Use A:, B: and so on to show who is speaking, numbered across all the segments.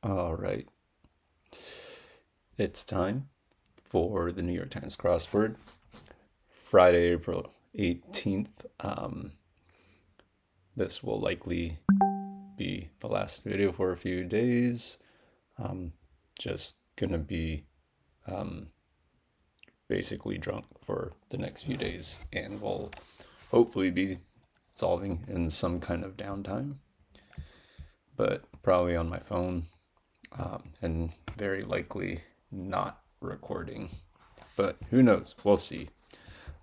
A: All right, it's time for the New York Times crossword, Friday, April 18th. This will likely be the last video for a few days. Just gonna be basically drunk for the next few days, and we'll hopefully be solving in some kind of downtime, but probably on my phone, and very likely not recording. But who knows? We'll see.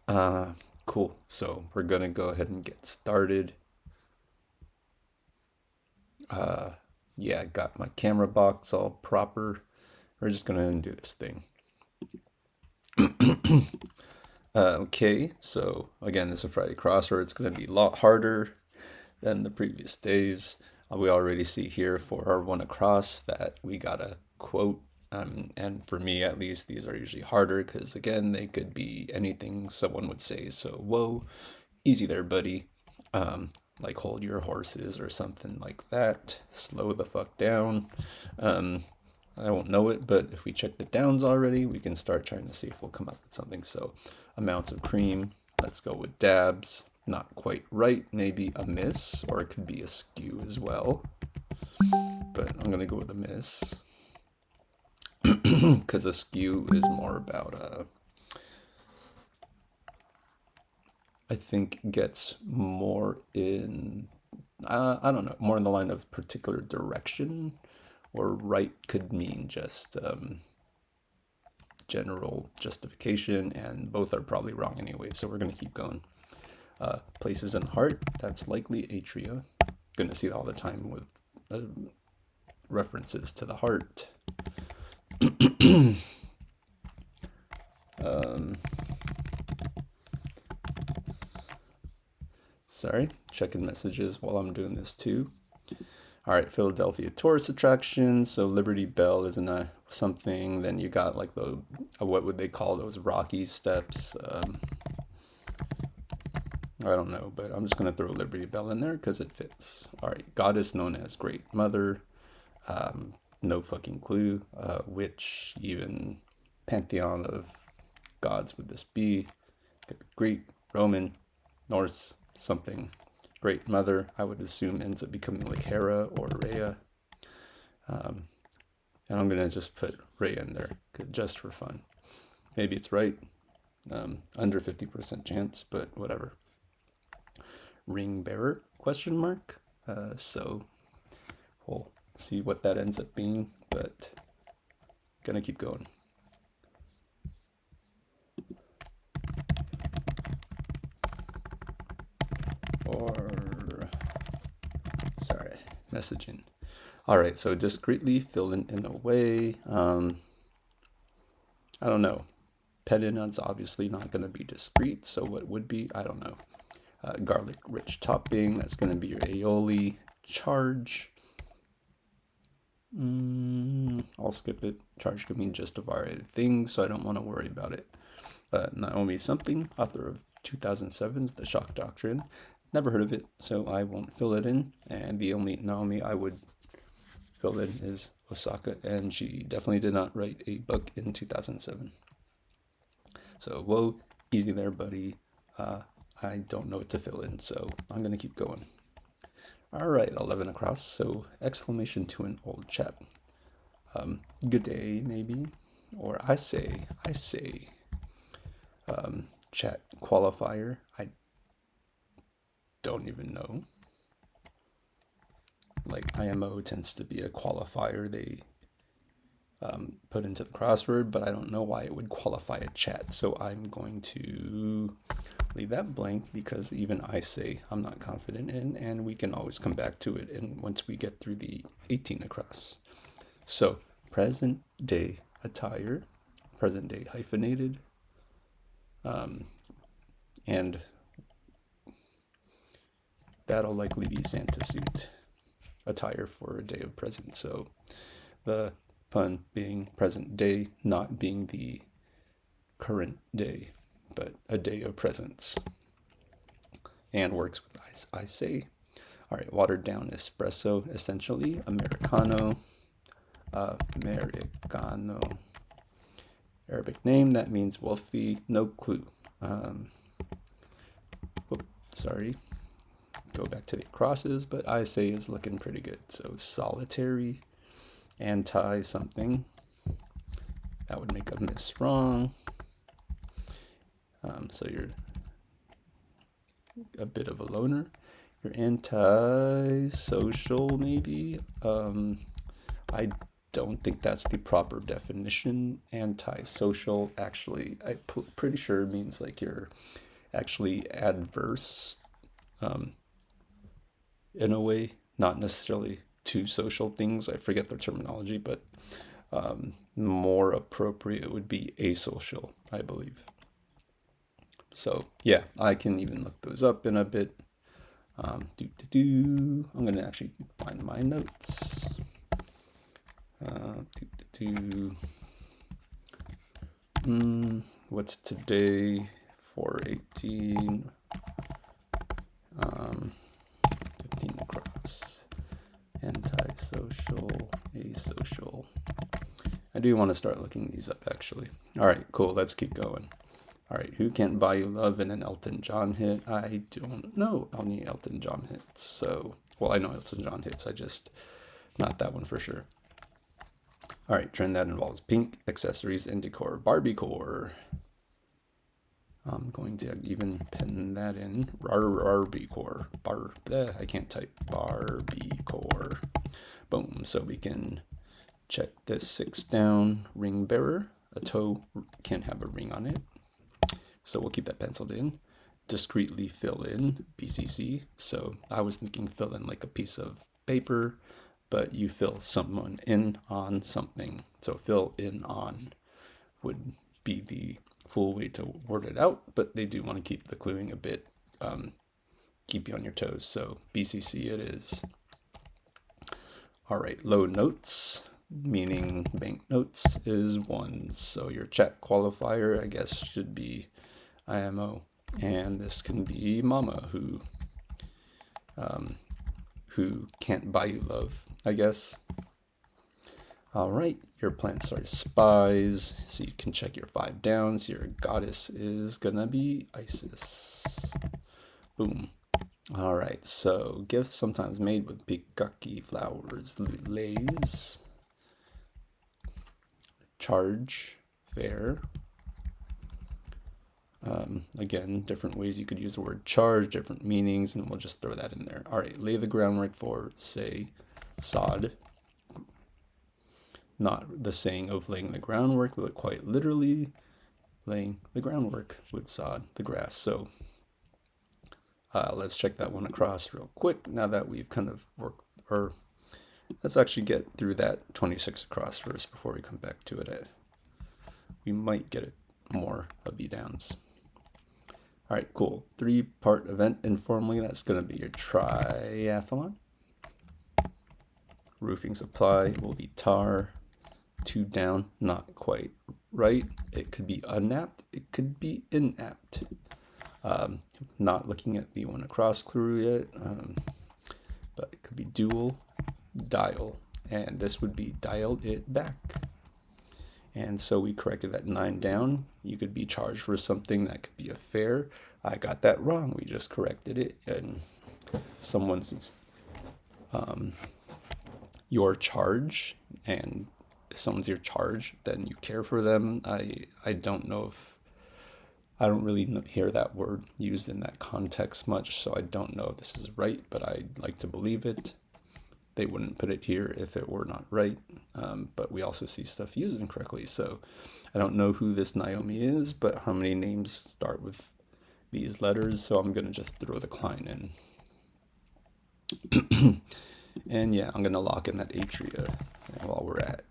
A: Cool. So we're gonna go ahead and get started. Yeah, got my camera box all proper. We're just gonna do this thing. Okay, so again, it's a Friday crossword. It's gonna be a lot harder than the previous days. We already see here for our one across that we got a quote. And for me, at least, these are usually harder because, again, they could be anything someone would say. So, whoa, easy there, buddy. Like hold your horses or something like that. Slow the fuck down. I won't know it, but if we check the downs already, we can start trying to see if we'll come up with something. So, amounts of cream. Let's go with dabs. Not quite right. Maybe a miss, or it could be a skew as well. But I'm gonna go with a miss because a skew is more about I think gets more in I don't know, more in the line of particular direction, or right could mean just general justification, and both are probably wrong anyway, so we're going to keep going. Places in heart, that's likely atria. Going to see it all the time with references to the heart. Sorry, checking messages while I'm doing this too. All right, Philadelphia tourist attraction. So Liberty Bell isn't something. Then you got like the what would they call those Rocky steps? I don't know, but I'm just gonna throw Liberty Bell in there because it fits. All right, goddess known as Great Mother. No fucking clue. Which even pantheon of gods would this be? Could be Greek, Roman, Norse, something. Great Mother, I would assume, ends up becoming like Hera or Rhea. And I'm going to just put Rhea in there just for fun. Maybe it's right. Under 50% chance, but whatever. Ring bearer, question mark. So we'll see what that ends up being, but gonna keep going. Sorry, messaging. All right, so discreetly fill in a way. I don't know. Pedinut's obviously not going to be discreet, so what would be? I don't know. Garlic rich topping, that's going to be your aioli. Charge. I'll skip it. Charge could mean just a variety of things, so I don't want to worry about it. Naomi something, author of 2007's The Shock Doctrine. Never heard of it, so I won't fill it in. And the only Naomi I would fill in is Osaka, and she definitely did not write a book in 2007. So, whoa, easy there, buddy. I don't know what to fill in, so I'm going to keep going. All right, 11 across, so exclamation to an old chap. Good day, maybe, or I say. Chat qualifier, I don't even know. Like IMO tends to be a qualifier they put into the crossword, but I don't know why it would qualify a chat. So I'm going to leave that blank because even I say I'm not confident in, and we can always come back to it and once we get through the 18 across. So present day attire, present day hyphenated, and that'll likely be Santa suit attire for a day of present. So the pun being present day, not being the current day, but a day of presents. And works with I say. All right, watered down espresso, essentially Americano. Americano. Arabic name, that means wealthy, no clue. Sorry, go back to the crosses, but I say is looking pretty good. So solitary, anti something, that would make a miss wrong. So you're a bit of a loner. You're antisocial, maybe. I don't think that's the proper definition. Antisocial, actually, I'm pretty sure it means like you're actually adverse in a way, not necessarily to social things. I forget the terminology, but more appropriate would be asocial, I believe. So yeah, I can even look those up in a bit. I'm going to actually find my notes. What's today? 4/18. 15 across. Antisocial, asocial. I do want to start looking these up actually. All right, cool. Let's keep going. All right, who can't buy you love in an Elton John hit? I don't know any Elton John hits. So, well, I know Elton John hits. I just, not that one for sure. All right, trend that involves pink, accessories, and decor. Barbiecore. I'm going to even pen that in. Barbiecore. I can't type. Barbiecore. Boom. So we can check this 6 down. Ring bearer. A toe can't have a ring on it. So we'll keep that penciled in. Discreetly fill in, BCC. So I was thinking fill in like a piece of paper, but you fill someone in on something. So fill in on would be the full way to word it out, but they do want to keep the cluing a bit, keep you on your toes. So BCC it is. All right, low notes, meaning banknotes, is 1. So your chat qualifier, I guess, should be IMO. And this can be mama who can't buy you love, I guess. All right, your plants are spies, so you can check your 5 downs. Your goddess is gonna be Isis. Boom. All right, so gifts sometimes made with pikaki flowers, lays, charge, fair. Again, different ways you could use the word charge, different meanings, and we'll just throw that in there. All right, lay the groundwork for, say, sod. Not the saying of laying the groundwork, but quite literally laying the groundwork with sod, the grass. So let's check that one across real quick now that we've kind of worked, or let's actually get through that 26 across first before we come back to it. We might get it more of the downs. All right, cool. 3-part event informally. That's going to be your triathlon. Roofing supply will be tar. 2 down, not quite right. It could be unnapped. It could be inapt. Not looking at the one across clue yet, but it could be dual, dial, and this would be dialed it back. And so we corrected that 9 down. You could be charged for something that could be a fare. I got that wrong. We just corrected it, and someone's your charge, and if someone's your charge, then you care for them. I don't know if I don't really hear that word used in that context much, so I don't know if this is right, but I'd like to believe it. They wouldn't put it here if it were not right, but we also see stuff used incorrectly. So I don't know who this Naomi is, but how many names start with these letters, so I'm going to just throw the Klein in. And yeah, I'm going to lock in that atria while we're at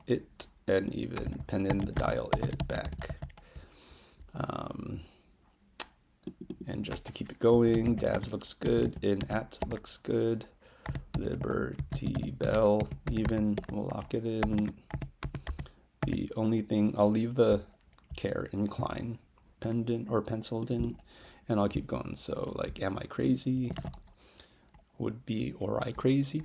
A: it, and even pen in the dial it back. And just to keep it going, dabs looks good, inapt looks good. Liberty Bell, even, we'll lock it in. The only thing, I'll leave the care incline penned in or penciled in, and I'll keep going. So like, am I crazy would be, or I crazy.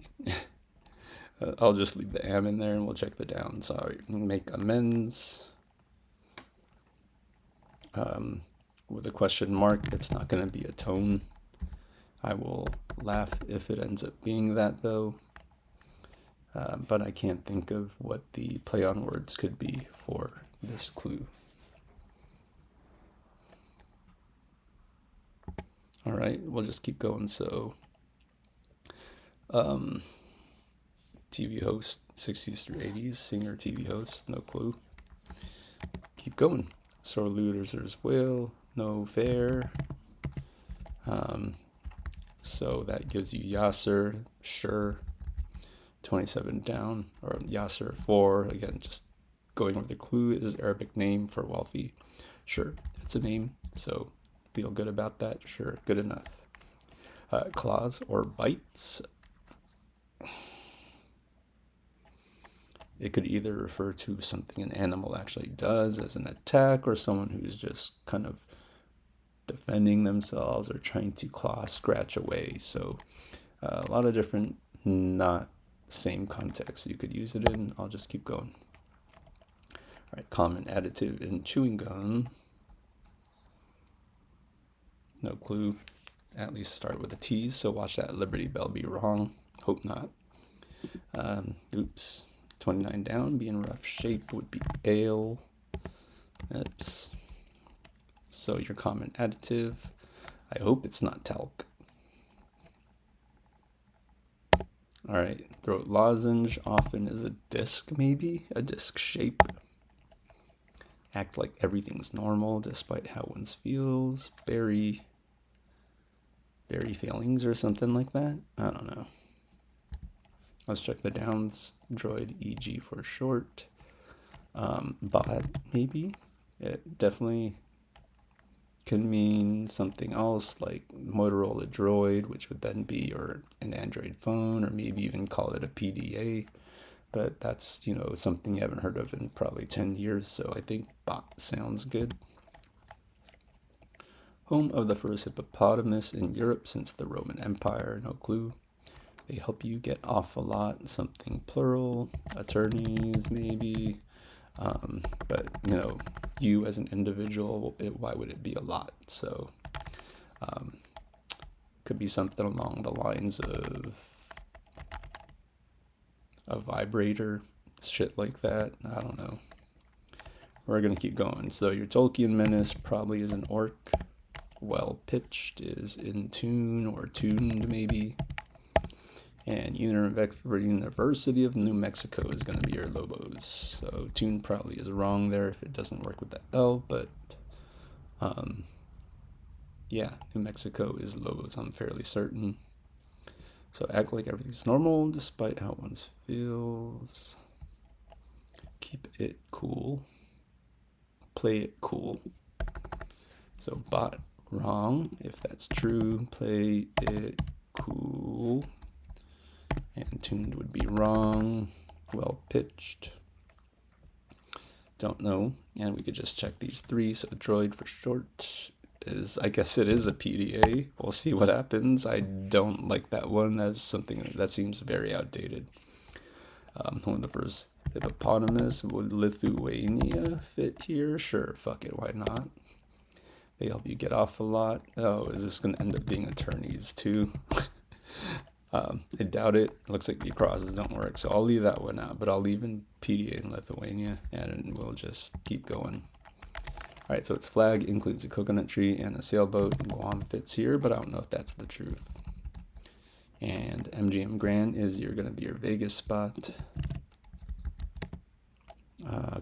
A: I'll just leave the am in there and we'll check the downs. Sorry, make amends. With a question mark, it's not going to be a tone. I will laugh if it ends up being that though. But I can't think of what the play on words could be for this clue. All right, we'll just keep going. So, TV host, 60s through 80s, singer, TV host, no clue. Keep going. Sore losers will, no fair. So that gives you Yasser, sure. 27 down, or Yasser 4. Again, just going over the clue is Arabic name for wealthy. Sure, it's a name, so feel good about that. Sure, good enough. Claws or bites. It could either refer to something an animal actually does as an attack, or someone who's just kind of defending themselves or trying to claw, scratch away. So a lot of different, not same context you could use it in. I'll just keep going. All right, common additive in chewing gum. No clue. At least start with a T, so watch that Liberty Bell be wrong. Hope not. Oops. 29 down, be in rough shape would be ale. Oops. So your common additive, I hope it's not talc. All right, throat lozenge often is a disc, maybe a disc shape. Act like everything's normal despite how one feels. Berry failings or something like that. I don't know. Let's check the downs. Droid, EG for short. Bot, maybe. It definitely can mean something else like Motorola Droid, which would then be or an Android phone, or maybe even call it a PDA. But that's, something you haven't heard of in probably 10 years, so I think bot sounds good. Home of the first hippopotamus in Europe since the Roman Empire, no clue. They help you get off a lot, something plural, attorneys maybe. But, you as an individual, why would it be a lot? So could be something along the lines of a vibrator, shit like that. I don't know. We're going to keep going. So your Tolkien menace probably is an orc. Well pitched is in tune or tuned maybe. And University of New Mexico is going to be your Lobos. So tune probably is wrong there if it doesn't work with the L, but yeah, New Mexico is Lobos, I'm fairly certain. So act like everything's normal despite how one feels. Keep it cool. Play it cool. So bot wrong. If that's true, play it cool. And tuned would be wrong. Well pitched. Don't know. And we could just check these three. So droid for short is, I guess it is a PDA. We'll see what happens. I don't like that one as something that seems very outdated. One of the first hippopotamus. Would Lithuania fit here? Sure, fuck it, why not? They help you get off a lot. Oh, is this going to end up being attorneys too? I doubt it. It looks like the crosses don't work, so I'll leave that one out, but I'll leave in PDA in Lithuania, and we'll just keep going. All right, so its flag includes a coconut tree and a sailboat. Guam fits here, but I don't know if that's the truth. And MGM Grand is going to be your Vegas spot.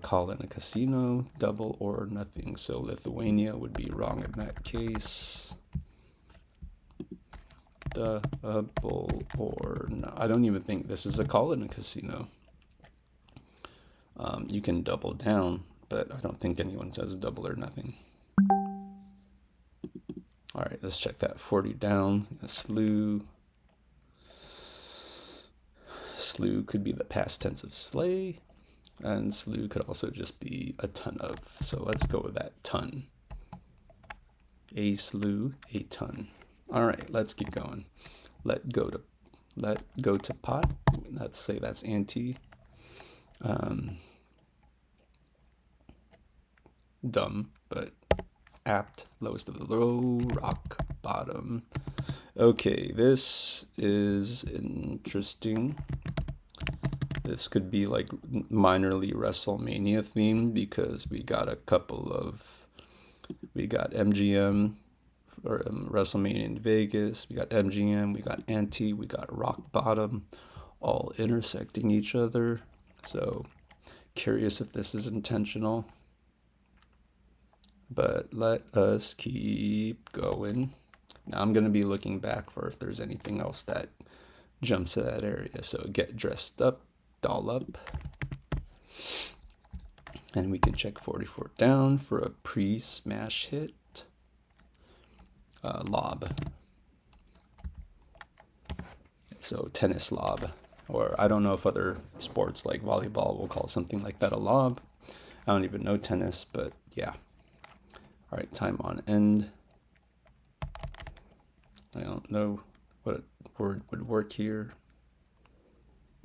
A: Call in a casino, double or nothing. So Lithuania would be wrong in that case. Double or no. I don't even think this is a call in a casino. You can double down, but I don't think anyone says double or nothing. All right, let's check that 40 down. A slew. Slew could be the past tense of slay. And slew could also just be a ton of. So let's go with that ton. A slew, a ton. All right, let's keep going. Let go to let go to pot. Let's say that's anti. Dumb, but apt, lowest of the low, rock bottom. Okay, this is interesting. This could be like minorly WrestleMania themed because we got MGM for WrestleMania in Vegas, we got MGM, we got Anti, we got rock bottom, all intersecting each other. So curious if this is intentional, but let us keep going. Now I'm going to be looking back for if there's anything else that jumps to that area. So get dressed up, doll up. And we can check 44 down for a pre-smash hit. Lob. So tennis lob. Or I don't know if other sports like volleyball will call something like that a lob. I don't even know tennis, but yeah. All right, time on end. I don't know what word would work here.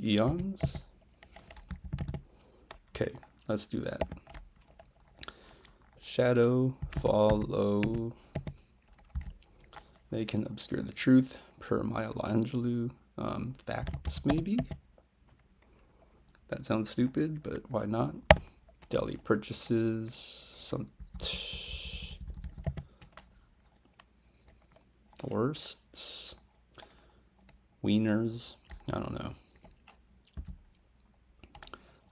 A: Eons? Okay, let's do that. Shadow, follow. They can obscure the truth, per Maya Angelou. Facts, maybe? That sounds stupid, but why not? Deli purchases, some worsts, wieners, I don't know.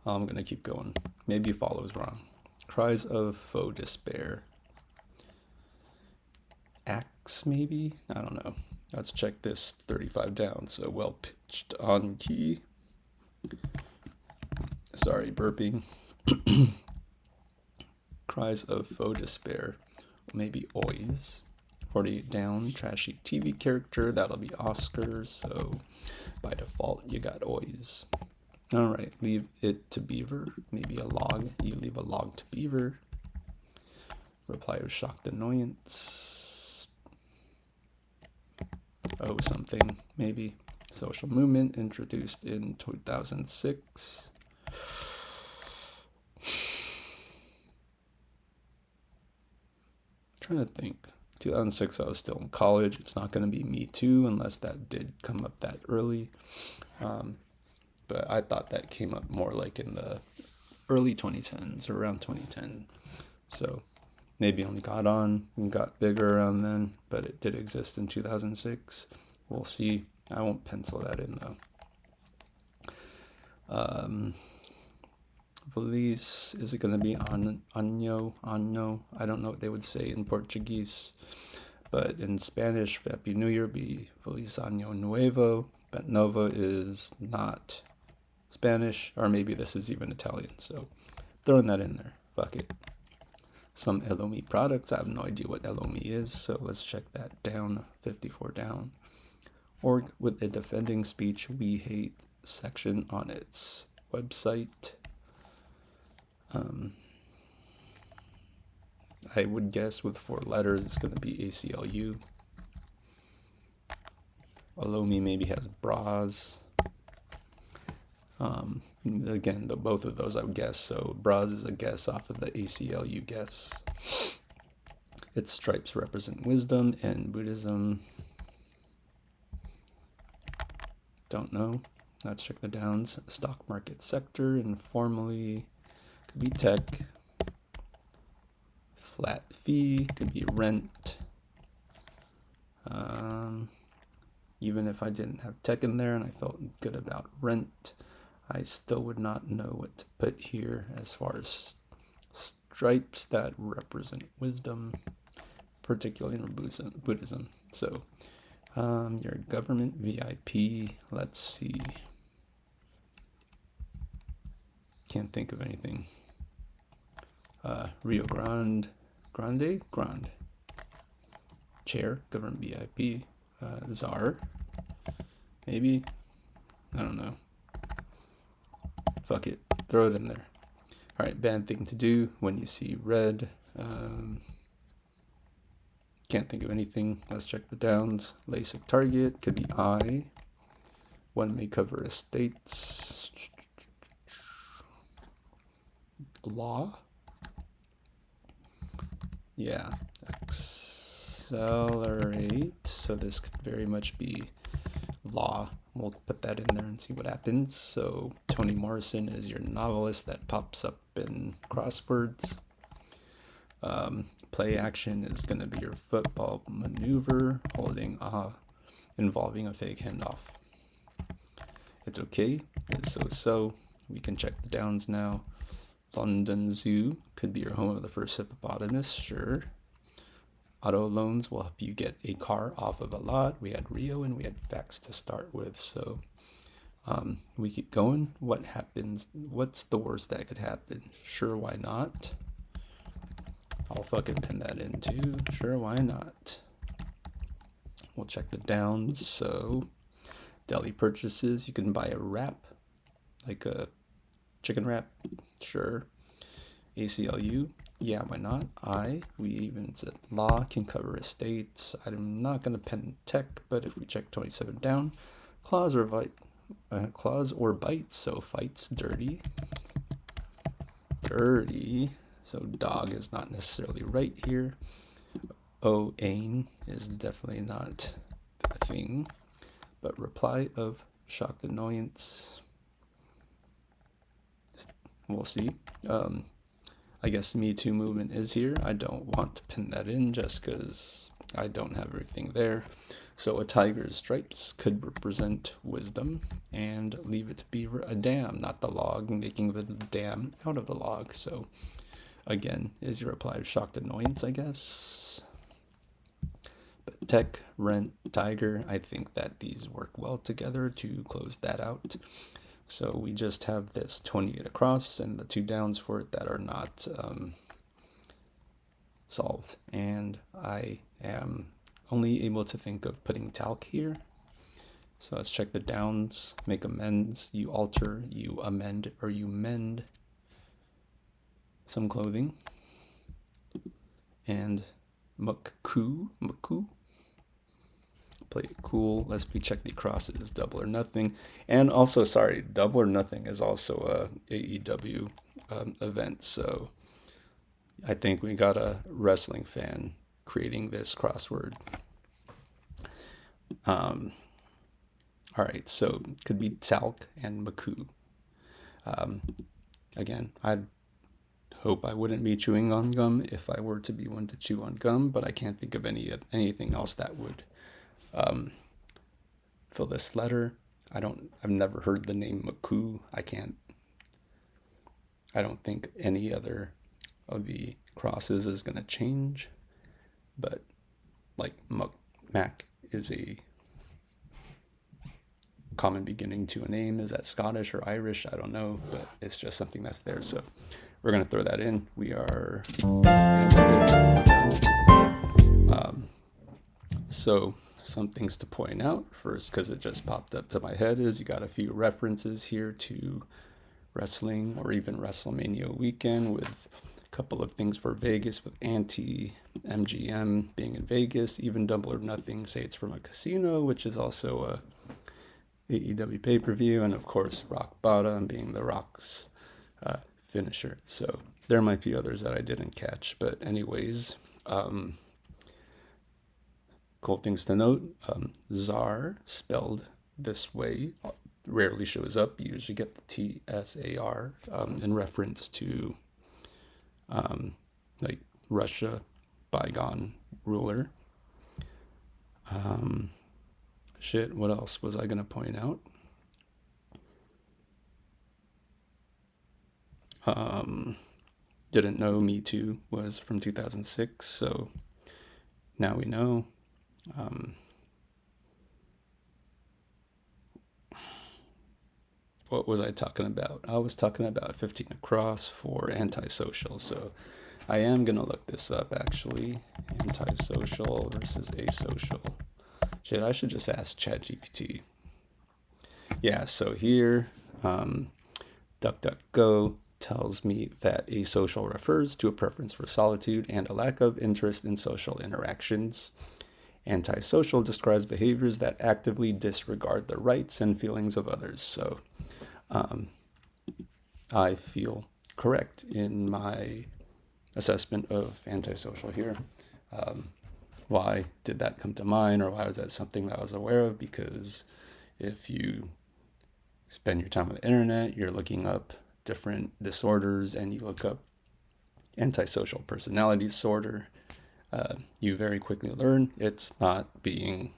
A: I'm gonna keep going. Maybe follows wrong. Cries of faux despair. Axe, maybe? I don't know. Let's check this 35 down. So well pitched on key. Sorry, burping. Cries of faux despair. Maybe oys. 48 down. Trashy TV character. That'll be Oscars. So by default, you got oys. All right, leave it to beaver. Maybe a log. You leave a log to beaver. Reply with shocked annoyance. Oh, something, maybe. Social movement introduced in 2006. Trying to think. 2006, I was still in college. It's not going to be METOO unless that did come up that early. But I thought that came up more like in the early 2010s, around 2010. So maybe only got on and got bigger around then, but it did exist in 2006. We'll see. I won't pencil that in though. Feliz, is it going to be año? I don't know what they would say in Portuguese, but in Spanish, Happy New Year be Feliz Año Nuevo, but Nova is not Spanish, or maybe this is even Italian, so throwing that in there. Fuck it. Some Elomi products. I have no idea what Elomi is, so let's check that down. 54 down. Org with a defending speech we hate section on its website. I would guess with 4 letters it's going to be ACLU. Elomi maybe has bras. Again, both of those I would guess, so bras is a guess off of the ACLU guess. Its stripes represent wisdom and Buddhism. Don't know. Let's check the downs. Stock market sector, informally, could be tech. Flat fee, could be rent. Even if I didn't have tech in there and I felt good about rent, I still would not know what to put here as far as stripes that represent wisdom, particularly in Buddhism. So your government VIP, let's see. Can't think of anything. Rio Grande. Chair, government VIP. Czar, maybe. I don't know. Fuck it, throw it in there. All right, bad thing to do when you see red. Can't think of anything. Let's check the downs. LASIK target, could be eye. One may cover estates. Law. Yeah. Accelerate. So this could very much be law. We'll put that in there and see what happens. So Toni Morrison is your novelist that pops up in crosswords. Play action is going to be your football maneuver, involving a fake handoff. It's okay. It's so. We can check the downs now. London Zoo could be your home of the first hippopotamus, sure. Auto loans will help you get a car off of a lot. We had Rio and we had Facts to start with, so we keep going. What happens? What's the worst that could happen? Sure, why not? I'll fucking pin that in too. Sure, why not? We'll check the downs. So, deli purchases, you can buy a wrap, like a chicken wrap. Sure. ACLU, yeah, why not? We even said law can cover estates. I'm not going to pen tech, but if we check 27 down, clause or bite, so fights, dirty. So dog is not necessarily right here. Ain is definitely not a thing, but reply of shocked annoyance. We'll see. I guess the METOO movement is here. I don't want to pin that in just because I don't have everything there. So a tiger's stripes could represent wisdom, and leave it to be a dam, not the log, making the dam out of the log. So again, is your reply of shocked annoyance, I guess. But tech, rent, tiger, I think that these work well together to close that out. So we just have this 28 across and the two downs for it that are not solved. And I am only able to think of putting talc here. So let's check the downs, make amends, you alter, you amend, or you mend some clothing. And METOO. Play it cool. Let's recheck the crosses. Double or nothing. And also, sorry, double or nothing is also a AEW event. So I think we got a wrestling fan creating this crossword. All right, so it could be talc and METOO. Again, I hope I wouldn't be chewing on gum if I were to be one to chew on gum, but I can't think of anything else that would fill this letter. I've never heard the name METOO. I don't think any other of the crosses is going to change, but like Mac is a common beginning to a name. Is that Scottish or Irish? I don't know, but it's just something that's there. So we're going to throw that in. We are so some things to point out first, because it just popped up to my head, is you got a few references here to wrestling or even WrestleMania weekend, with a couple of things for Vegas with MGM being in Vegas, even Double or Nothing say it's from a casino, which is also a AEW pay-per-view, and of course Rock Bottom being The Rock's finisher. So there might be others that I didn't catch, but anyways, cool things to note. Czar, spelled this way, rarely shows up. You usually get the TSAR in reference to like Russia, bygone ruler. What else was I going to point out? Didn't know METOO was from 2006, so now we know. What was I talking about? I was talking about 15 across for antisocial, so I am going to look this up, actually. Antisocial versus asocial. Shit, I should just ask ChatGPT. Yeah, so here, DuckDuckGo tells me that asocial refers to a preference for solitude and a lack of interest in social interactions. Antisocial describes behaviors that actively disregard the rights and feelings of others. So I feel correct in my assessment of antisocial here. Why did that come to mind, or why was that something that I was aware of? Because if you spend your time on the internet, you're looking up different disorders, and you look up antisocial personality disorder, you very quickly learn it's not being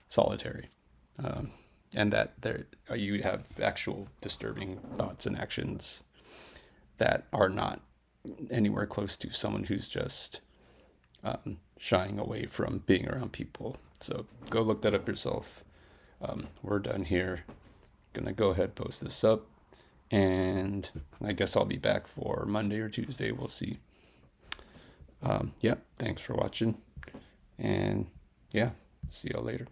A: solitary, and that there you have actual disturbing thoughts and actions that are not anywhere close to someone who's just shying away from being around people. So go look that up yourself. We're done here. Gonna go ahead, post this up, and I guess I'll be back for Monday or Tuesday. We'll see. Yeah, thanks for watching, and yeah, see y'all later.